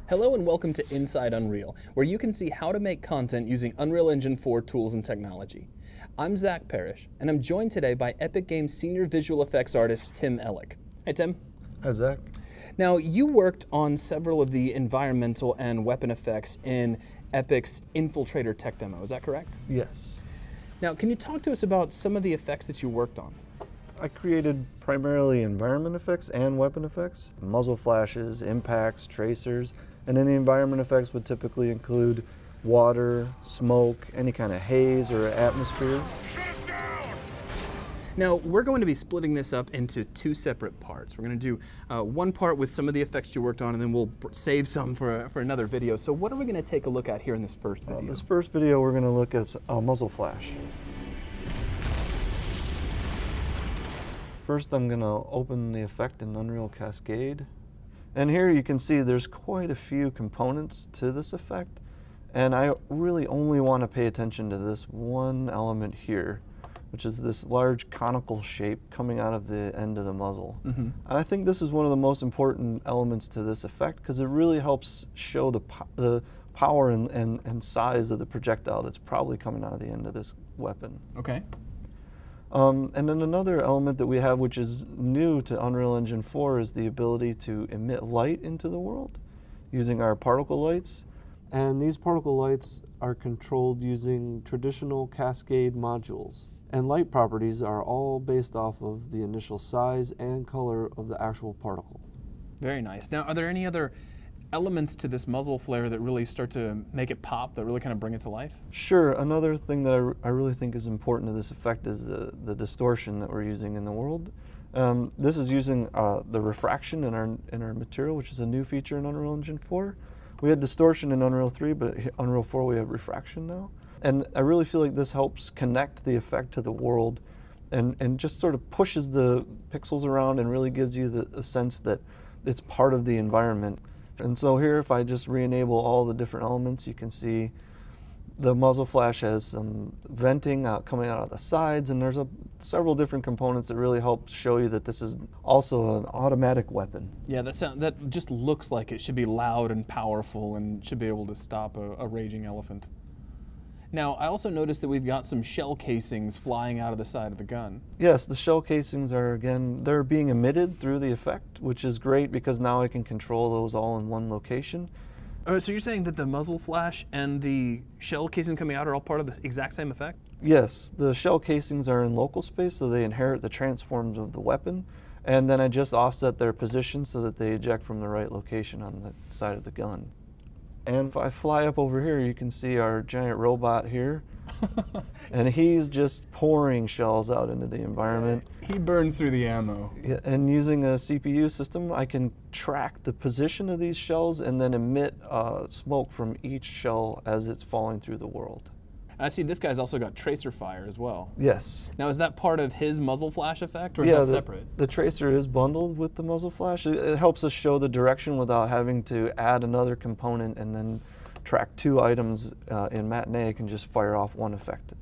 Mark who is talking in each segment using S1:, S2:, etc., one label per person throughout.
S1: Hello and welcome to Inside Unreal, where you can see how to make content using Unreal Engine 4 tools and technology. I'm Zach Parrish, and I'm joined today by Epic Games senior visual effects artist Tim Elek. Hey Tim.
S2: Hi Zach.
S1: Now you worked on several of the environmental and weapon effects in Epic's Infiltrator tech demo, is that correct?
S2: Yes.
S1: Now can you talk to us about some of the effects that you worked on?
S2: I created primarily environment effects and weapon effects, muzzle flashes, impacts, tracers, and then the environment effects would typically include water, smoke, any kind of haze or atmosphere.
S1: Now, we're going to be splitting this up into two separate parts. We're going to do one part with some of the effects you worked on, and then we'll save some for another video. So what are we going to take a look at here in this first video?
S2: This first video we're going to look at a muzzle flash. First I'm going to open the effect in Unreal Cascade. And here you can see there's quite a few components to this effect. And I really only want to pay attention to this one element here, which is this large conical shape coming out of the end of the muzzle. And I think this is one of the most important elements to this effect because it really helps show the power and size of the projectile that's probably coming out of the end of this weapon.
S1: Okay.
S2: And then another element that we have, which is new to Unreal Engine 4, is the ability to emit light into the world using our particle lights. And these particle lights are controlled using traditional cascade modules. And light properties are all based off of the initial size and color of the actual particle.
S1: Very nice. Now, are there any other elements to this muzzle flare that really start to make it pop, that really kind of bring it to life?
S2: Sure. Another thing that I really think is important to this effect is the distortion that we're using in the world. This is using the refraction in our material, which is a new feature in Unreal Engine 4. We had distortion in Unreal 3, but in Unreal 4 we have refraction now. And I really feel like this helps connect the effect to the world and just sort of pushes the pixels around and really gives you the sense that it's part of the environment. And so here, if I just re-enable all the different elements, you can see the muzzle flash has some venting coming out of the sides, and there's several different components that really help show you that this is also an automatic weapon.
S1: Yeah, that just looks like it should be loud and powerful and should be able to stop a raging elephant. Now, I also noticed that we've got some shell casings flying out of the side of the gun.
S2: Yes, the shell casings are, again, they're being emitted through the effect, which is great because now I can control those all in one location.
S1: So you're saying that the muzzle flash and the shell casing coming out are all part of the exact same effect?
S2: Yes, the shell casings are in local space, so they inherit the transforms of the weapon, and then I just offset their position so that they eject from the right location on the side of the gun. And if I fly up over here, you can see our giant robot here. And he's just pouring shells out into the environment.
S1: He burns through the ammo.
S2: Yeah, and using a CPU system, I can track the position of these shells and then emit smoke from each shell as it's falling through the world.
S1: I see this guy's also got tracer fire as well.
S2: Yes.
S1: Now, is that part of his muzzle flash effect, or is that separate?
S2: The tracer is bundled with the muzzle flash. It helps us show the direction without having to add another component and then track two items in Matinee. I can just fire off one effect.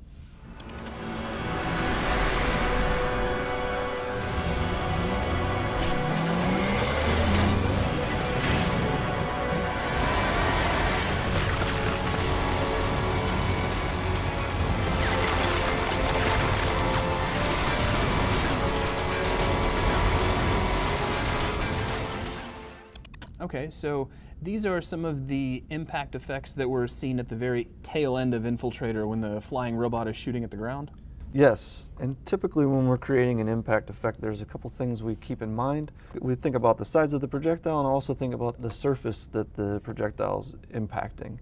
S1: Okay, so these are some of the impact effects that were seen at the very tail end of Infiltrator when the flying robot is shooting at the ground?
S2: Yes, and typically when we're creating an impact effect, there's a couple things we keep in mind. We think about the size of the projectile and also think about the surface that the projectile's impacting.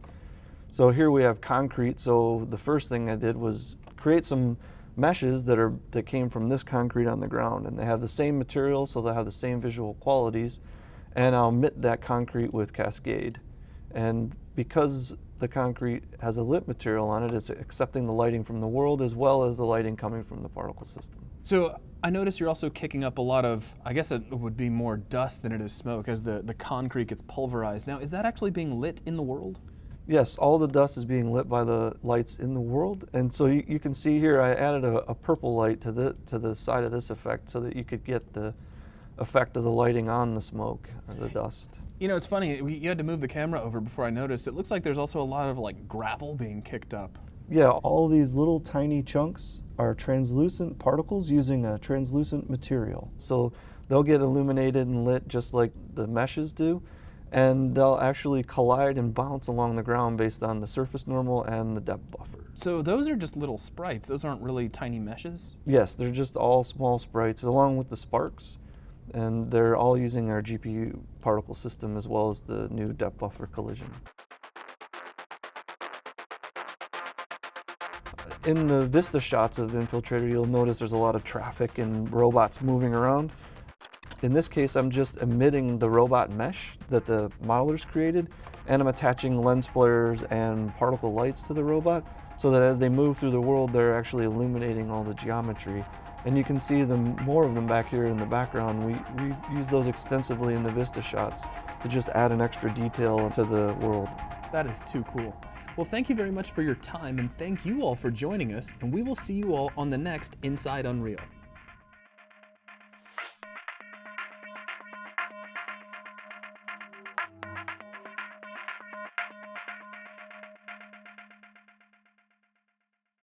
S2: So here we have concrete, so the first thing I did was create some meshes that came from this concrete on the ground, and they have the same material, so they have the same visual qualities. And I'll emit that concrete with Cascade. And because the concrete has a lit material on it, it's accepting the lighting from the world as well as the lighting coming from the particle system.
S1: So I notice you're also kicking up a lot of, I guess it would be more dust than it is smoke as the concrete gets pulverized. Now, is that actually being lit in the world?
S2: Yes, all the dust is being lit by the lights in the world. And so you can see here I added a purple light to the side of this effect so that you could get effect of the lighting on the smoke or the dust.
S1: You know, it's funny, you had to move the camera over before I noticed. It looks like there's also a lot of gravel being kicked up.
S2: Yeah, all these little tiny chunks are translucent particles using a translucent material. So they'll get illuminated and lit just like the meshes do, and they'll actually collide and bounce along the ground based on the surface normal and the depth buffer.
S1: So those are just little sprites. Those aren't really tiny meshes?
S2: Yes, they're just all small sprites along with the sparks, and they're all using our GPU particle system as well as the new depth buffer collision. In the Vista shots of Infiltrator, you'll notice there's a lot of traffic and robots moving around. In this case, I'm just emitting the robot mesh that the modelers created, and I'm attaching lens flares and particle lights to the robot so that as they move through the world, they're actually illuminating all the geometry. And you can see more of them back here in the background. We use those extensively in the Vista shots to just add an extra detail to the world.
S1: That is too cool. Well, thank you very much for your time, and thank you all for joining us, and we will see you all on the next Inside Unreal.